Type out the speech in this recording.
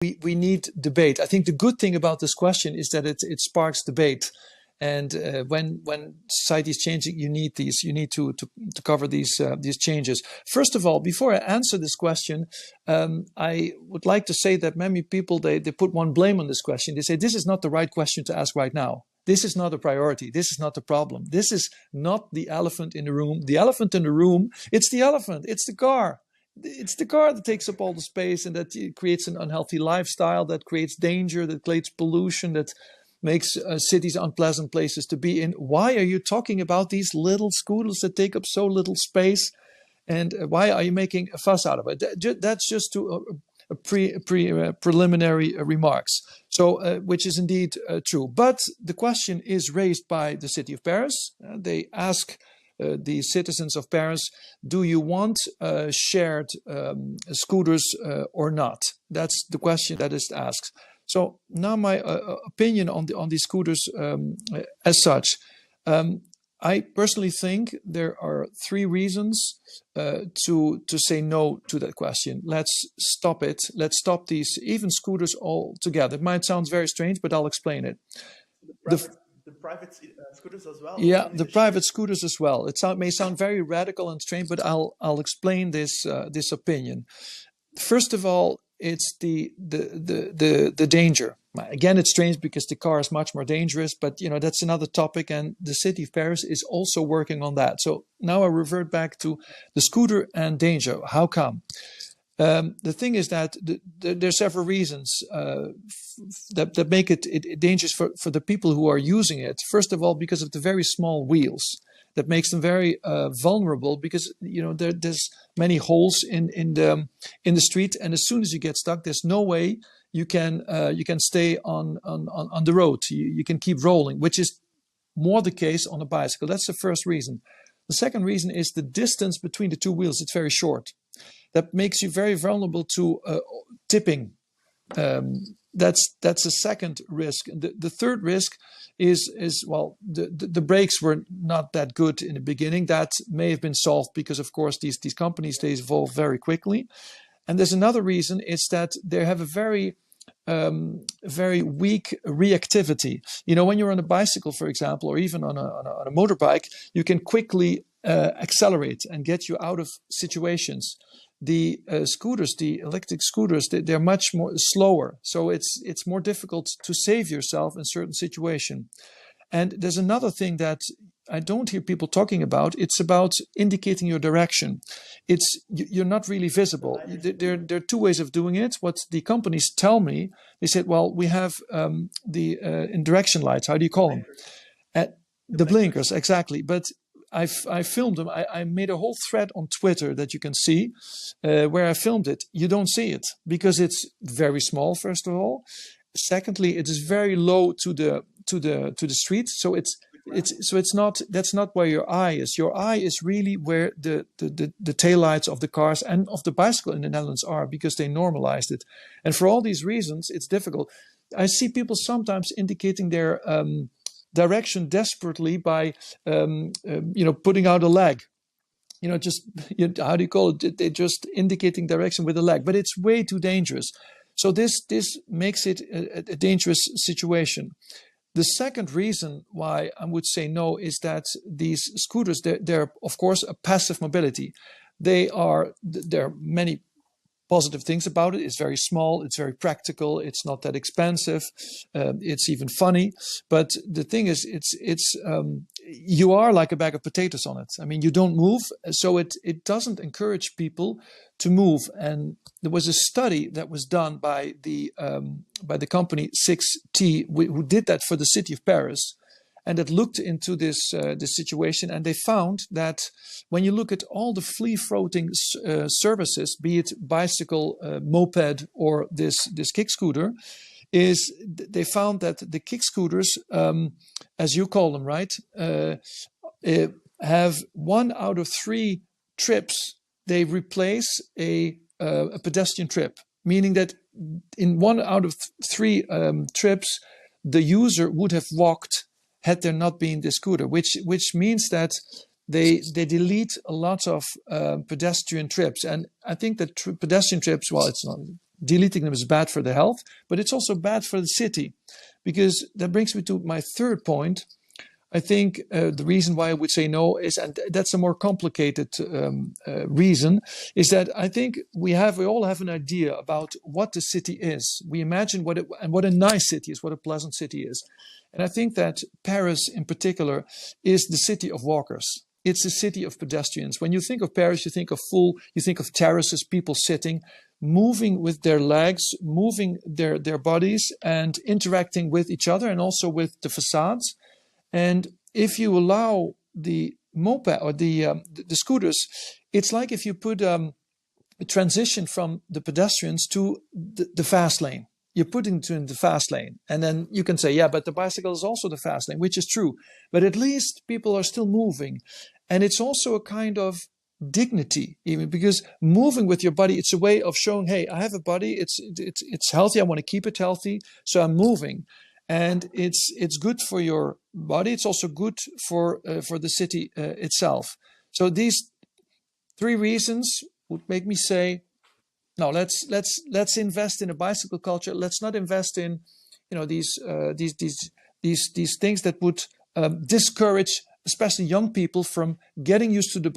we need debate. I think the good thing about this question is that it sparks debate. And when society is changing, you need to cover these changes. First of all, before I answer this question, I would like to say that many people they put one blame on this question. They say this is not the right question to ask right now. This is not a priority. This is not the problem. This is not the elephant in the room. The elephant in the room, it's the elephant. It's the car. It's the car that takes up all the space and that creates an unhealthy lifestyle, that creates danger, that creates pollution, that makes cities unpleasant places to be in. Why are you talking about these little scooters that take up so little space? And why are you making a fuss out of it? That's just preliminary remarks. So, which is indeed true. But the question is raised by the city of Paris. They ask the citizens of Paris, do you want shared scooters or not? That's the question that is asked. So now my opinion on these scooters as such. I personally think there are 3 reasons to say no to that question. Let's stop it. Let's stop these even scooters altogether. It might sound very strange, but I'll explain it. The private scooters as well? Yeah, the private scooters as well. It may sound very radical and strange, but I'll explain this opinion. First of all, it's the danger. Again, it's strange because the car is much more dangerous, but that's another topic, and the city of Paris is also working on that. So now I revert back to the scooter and danger. How come? The thing is that there are several reasons that make it dangerous for the people who are using it. First of all, because of the very small wheels. That makes them very vulnerable because there's many holes in the street, and as soon as you get stuck, there's no way you can stay on the road. You can keep rolling, which is more the case on a bicycle. That's the first reason. The second reason is the distance between the 2 wheels. It's very short. That makes you very vulnerable to tipping. That's a second risk. The third risk is the brakes were not that good in the beginning. That may have been solved because, of course, these companies, they evolve very quickly. And there's another reason, it's that they have a very weak reactivity. When you're on a bicycle, for example, or even on a motorbike, you can quickly accelerate and get you out of situations. The scooters, the electric scooters, they're much more slower. So it's more difficult to save yourself in certain situations. And there's another thing that I don't hear people talking about. It's about indicating your direction. You're not really visible. There are 2 ways of doing it. What the companies tell me, they said, well, we have the direction lights. How do you call them? The blinkers, exactly. But I filmed them. I made a whole thread on Twitter that you can see where I filmed it. You don't see it because it's very small, first of all. Secondly, it is very low to the street. So that's not where your eye is. Your eye is really where the taillights of the cars and of the bicycle in the Netherlands are, because they normalized it. And for all these reasons, it's difficult. I see people sometimes indicating their direction desperately by putting out a leg, how do you call it? They're just indicating direction with a leg, but it's way too dangerous. So this makes it a dangerous situation. The second reason why I would say no is that these scooters, they're of course a passive mobility. There are many positive things about it. It's very small, it's very practical, it's not that expensive, it's even funny. But the thing is, you are like a bag of potatoes on it. I mean, you don't move, so it doesn't encourage people to move. And there was a study that was done by the company 6T, who did that for the city of Paris. And that looked into this situation, and they found that when you look at all the free-floating services, be it bicycle, moped, or this kick scooter, they found that the kick scooters, as you call them, right, have 1 out of 3 trips they replace a pedestrian trip, meaning that in 1 out of 3 trips, the user would have walked had there not been the scooter, which means that they delete a lot of pedestrian trips. And I think that pedestrian trips, well, it's deleting them is bad for the health, but it's also bad for the city. Because that brings me to my third point. I think the reason why I would say no is, and that's a more complicated reason, is that I think we all have an idea about what the city is. We imagine what a nice city is, what a pleasant city is. And I think that Paris in particular is the city of walkers. It's the city of pedestrians. When you think of Paris, you think of terraces, people sitting, moving with their legs, moving their bodies, and interacting with each other and also with the facades. And if you allow the moped or the scooters, it's like if you put a transition from the pedestrians to the fast lane. You're putting it in the fast lane. And then you can say, yeah, but the bicycle is also the fast lane, which is true. But at least people are still moving. And it's also a kind of dignity, even because moving with your body, it's a way of showing, hey, I have a body, it's healthy, I want to keep it healthy, so I'm moving. And it's good for your body. It's also good for the city itself. So these three reasons would make me say, no. Let's invest in a bicycle culture. Let's not invest in, these things that would discourage, especially young people, from getting used to the